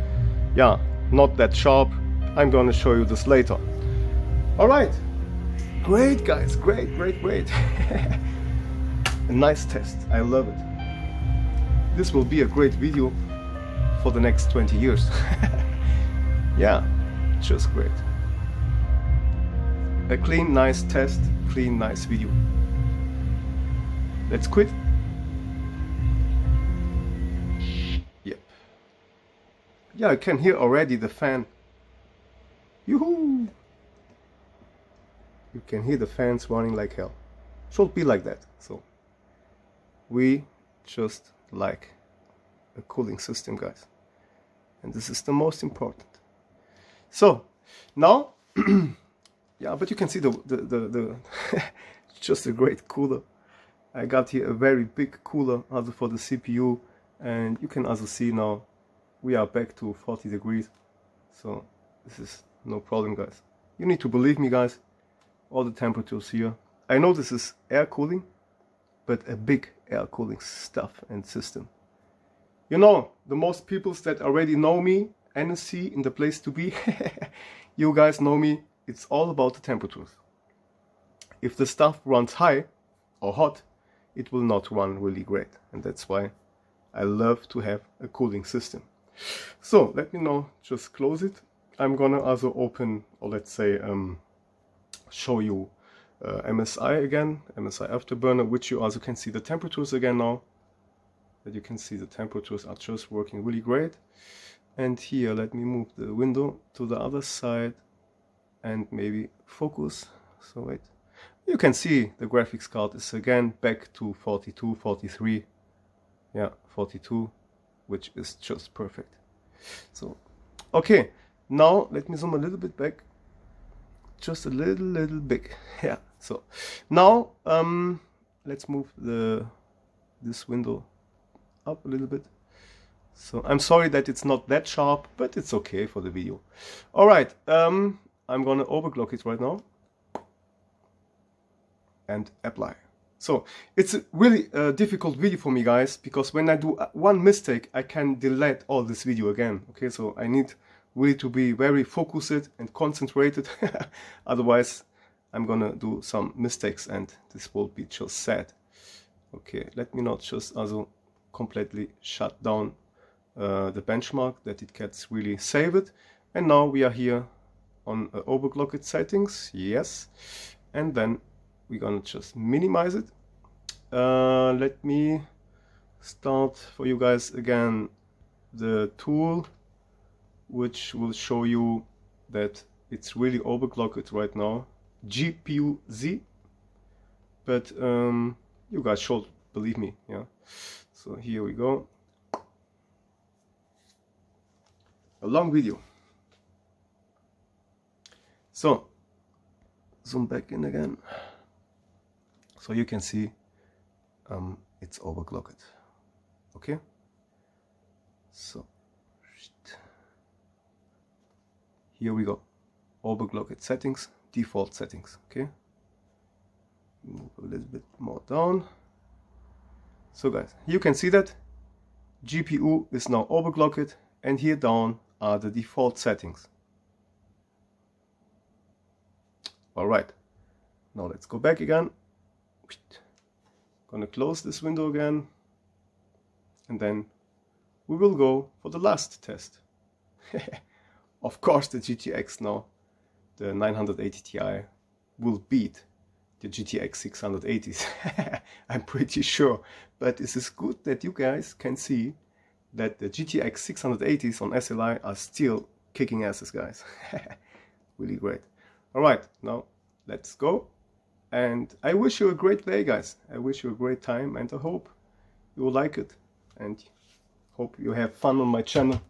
not that sharp. I'm gonna show you this later. Alright, great guys, great. A nice test, I love it. This will be a great video for the next 20 years. Yeah, just great. A clean, nice test, clean, nice video. Let's quit. Yep. Yeah, I can hear already the fan. Yoo-hoo! You can hear the fans running like hell. Should be like that. So we just like a cooling system, guys, and this is the most important. So now yeah, but you can see the just a great cooler. I got here a very big cooler also for the CPU, and you can also see now we are back to 40 degrees. So this is no problem, guys. You need to believe me, guys. All the temperatures here, I know this is air cooling, but a big air cooling stuff and system. You know, the most people that already know me, NSC in the place to be, you guys know me, it's all about the temperatures. If the stuff runs high or hot, it will not run really great, and that's why I love to have a cooling system. So let me now just close it. I'm gonna also open, or let's say show you MSI again, Msi Afterburner, which you also can see the temperatures again now. That you can see the temperatures are just working really great. And here, let me move the window to the other side and maybe focus. So wait, you can see the graphics card is again back to 42, 43. Yeah, 42, which is just perfect. So, okay, now let me zoom a little bit back. Just a little bit. Yeah, so now let's move this window up a little bit. So I'm sorry that it's not that sharp, but it's okay for the video. Alright, I'm gonna overclock it right now and apply. So it's a really difficult video for me, guys, because when I do one mistake I can delete all this video again. Okay, so I need really to be very focused and concentrated. Otherwise I'm gonna do some mistakes and this will be just sad. Okay, let me not just also completely shut down the benchmark, that it gets really saved. And now we are here on overclocked settings, yes, and then we're gonna just minimize it. Let me start for you guys again the tool which will show you that it's really overclocked right now, GPU Z, but you guys should believe me. Yeah, so here we go, a long video. So zoom back in again so you can see it's overclocked. Okay, so here we go, overclocked settings, default settings. Okay, move a little bit more down. So guys, you can see that GPU is now overclocked, and here down are the default settings. Alright, now let's go back again. Gonna close this window again, and then we will go for the last test. Of course the GTX now, the 980 Ti, will beat the GTX 680s. I'm pretty sure, but it is good that you guys can see that the GTX 680s on SLI are still kicking asses, guys. Really great. Alright, now let's go, and I wish you a great day, guys. I wish you a great time, and I hope you will like it, and hope you have fun on my channel.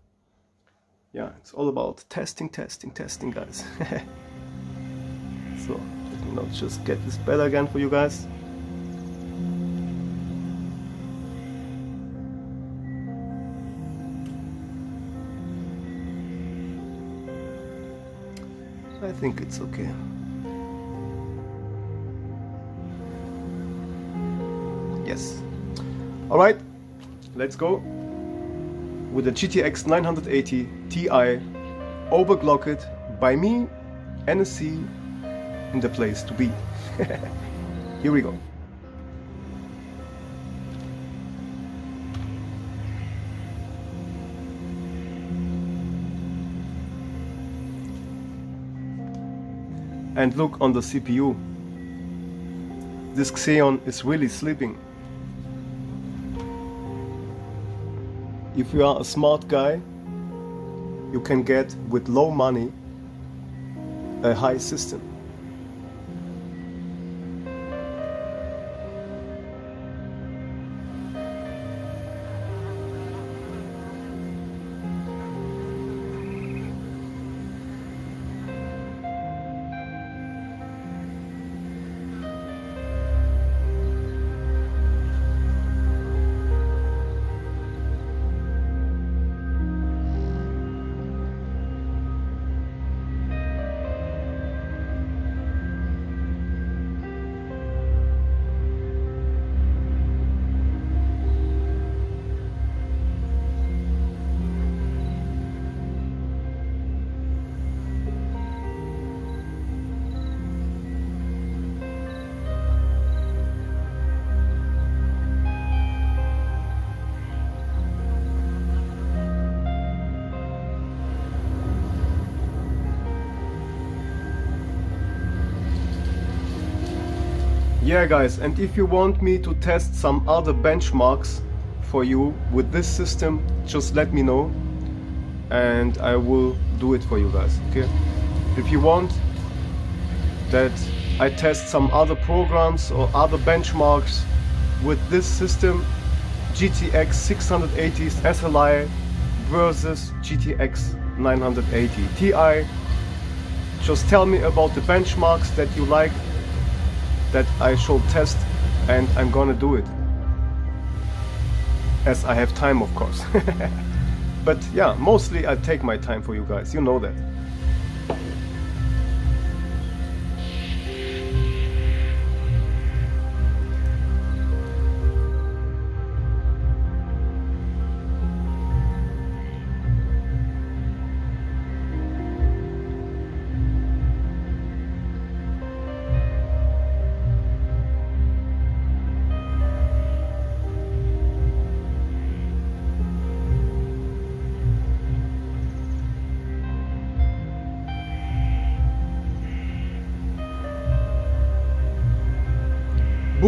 Yeah, it's all about testing, guys. So let me now just get this better again for you guys. I think it's okay. Yes. Alright, let's go with the GTX 980 Ti, overclocked by me, NSC, in the place to be. Here we go. And look on the CPU. This Xeon is really sleeping. If you are a smart guy, you can get with low money a high system. Yeah guys, and if you want me to test some other benchmarks for you with this system, just let me know and I will do it for you guys, okay? If you want that I test some other programs or other benchmarks with this system, GTX 680 SLI versus GTX 980 Ti, just tell me about the benchmarks that you like that I shall test, and I'm gonna do it as I have time, of course. But yeah, mostly I take my time for you guys, you know that.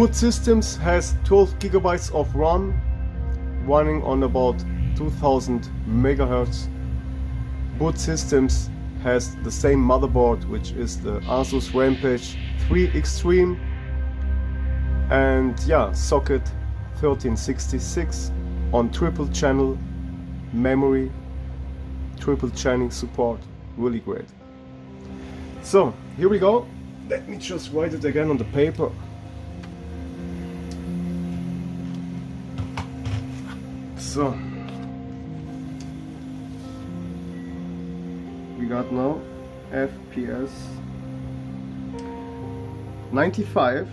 Boot Systems has 12 gigabytes of RAM, running on about 2000 megahertz. Boot Systems has the same motherboard, which is the Asus Rampage 3 Extreme, and yeah, socket 1366 on triple channel memory, triple channel support, really great. So here we go. Let me just write it again on the paper. So we got now FPS 95.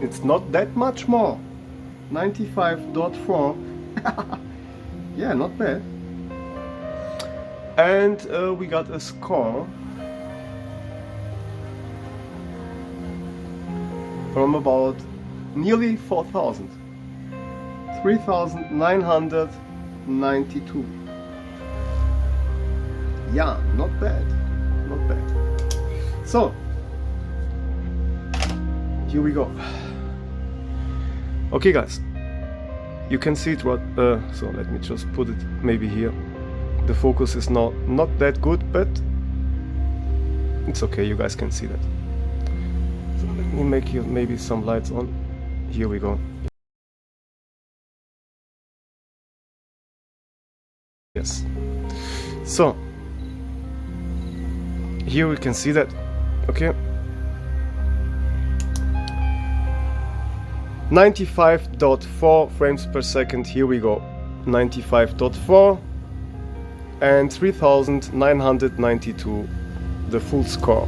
It's not that much more. 95.4. Yeah, not bad. And we got a score from about nearly 4,000. 3,992. Yeah, not bad, not bad. So here we go. Okay guys, you can see it right, so let me just put it maybe here. The focus is not that good, but it's okay, you guys can see that. So let me make here maybe some lights on. Here we go. Yes. So here we can see that, okay. 95.4 frames per second, here we go. 95.4 and 3,992 the full score.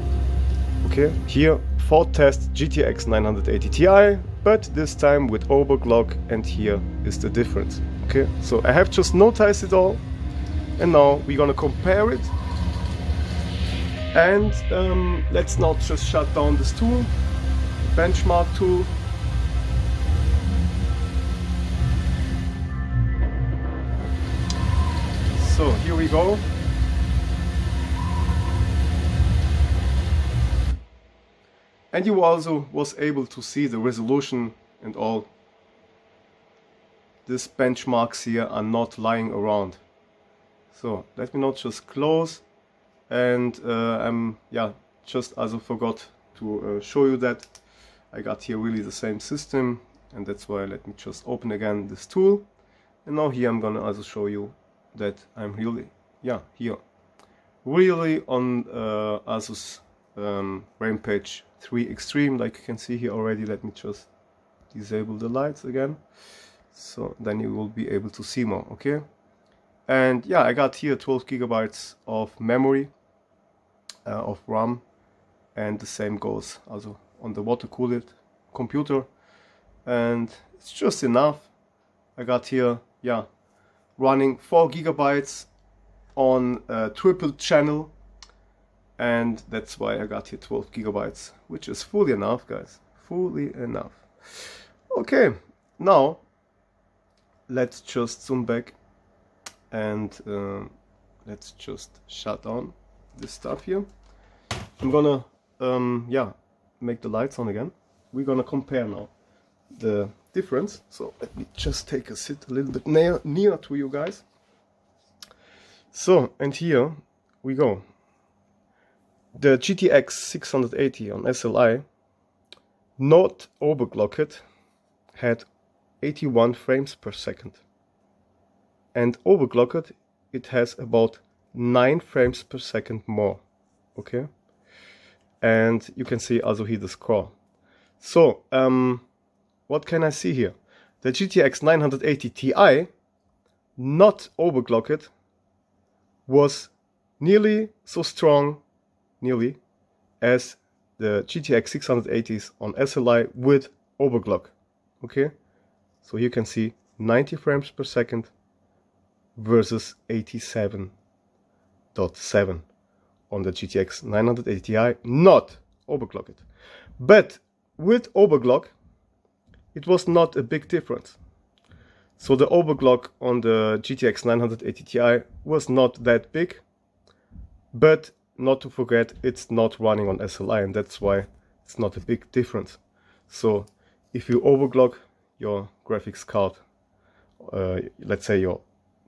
Okay, here for Test Gtx 980 Ti, but this time with overclock, and here is the difference. Okay, so I have just noticed it all, and now we're gonna compare it. And let's now just shut down this tool, benchmark tool. So here we go. And you also was able to see the resolution and all. These benchmarks here are not lying around. So let me not just close. And just also forgot to show you that I got here really the same system, and that's why let me just open again this tool. And now here I'm gonna also show you that I'm really, here, really on Asus Rampage 3 Extreme, like you can see here already. Let me just disable the lights again, so then you will be able to see more, okay? And yeah, I got here 12 gigabytes of memory, of RAM, and the same goes also on the water-cooled computer, and it's just enough. I got here, running 4 gigabytes on triple channel, and that's why I got here 12 gigabytes, which is fully enough, guys, fully enough. Okay, now let's just zoom back and let's just shut down this stuff here. I'm gonna make the lights on again. We're gonna compare now the difference. So let me just take a sit a little bit near to you guys. So, and here we go. The GTX 680 on SLI, not overclocked, had 81 frames per second, and overclocked it has about 9 frames per second more. Okay, and you can see also here the score. So what can I see here? The GTX 980 Ti, not overclocked, was nearly so strong, as the GTX 680s on SLI with overclock. Okay, so you can see 90 frames per second versus 87.7 on the GTX 980 Ti, not overclocked. But with overclock, it was not a big difference. So the overclock on the GTX 980 Ti was not that big, but not to forget, it's not running on SLI, and that's why it's not a big difference. So if you overclock your graphics card, let's say your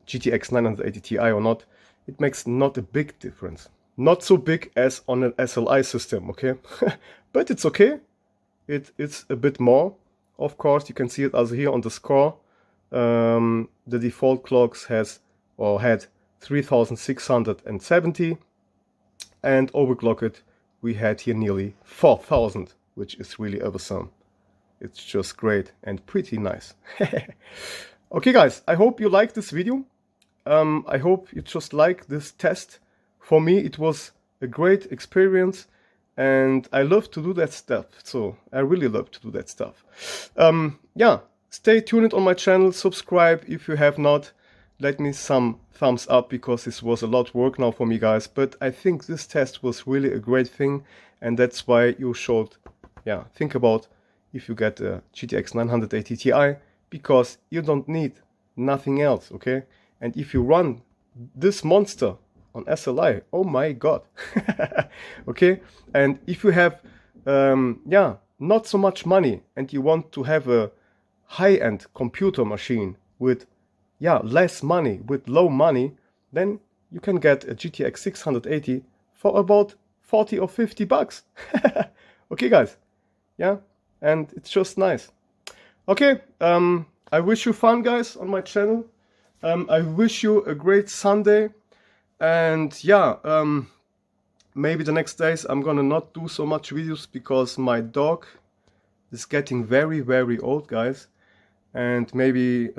GTX 980 Ti or not, it makes not a big difference. Not so big as on an SLI system, okay? But it's okay. It's a bit more. Of course, you can see it also here on the score. The default clocks had 3670, and overclocked we had here nearly 4000, which is really awesome. It's just great and pretty nice. Okay guys, I hope you liked this video. I hope you just like this test. For me it was a great experience and I love to do that stuff. So I really love to do that stuff. Yeah, stay tuned on my channel, subscribe if you have not. Let me some thumbs up because this was a lot of work now for me guys, but I think this test was really a great thing and that's why you should think about if you get a GTX 980 Ti, because you don't need nothing else, okay? And if you run this monster on SLI, oh my god. Okay, and if you have not so much money and you want to have a high-end computer machine with less money, with low money, then you can get a GTX 680 for about 40 or 50 bucks. Okay guys, and it's just nice. Okay, I wish you fun guys on my channel. I wish you a great Sunday, and maybe the next days I'm gonna not do so much videos because my dog is getting very, very old guys, and maybe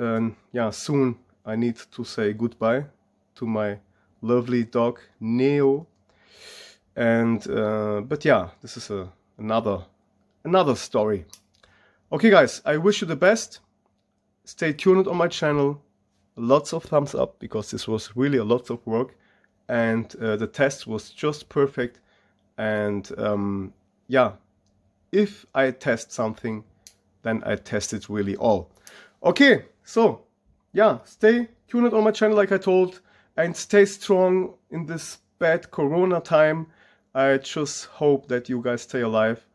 soon I need to say goodbye to my lovely dog Neo, and but this is another story. Okay guys, I wish you the best. Stay tuned on my channel. Lots of thumbs up because this was really a lot of work, and the test was just perfect. And if I test something, then I test it really all. Okay, so stay tuned on my channel like I told, and stay strong in this bad corona time. I just hope that you guys stay alive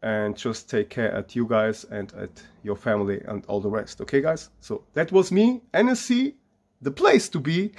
and just take care at you guys and at your family and all the rest. Okay guys, so that was me, NSC, the place to be.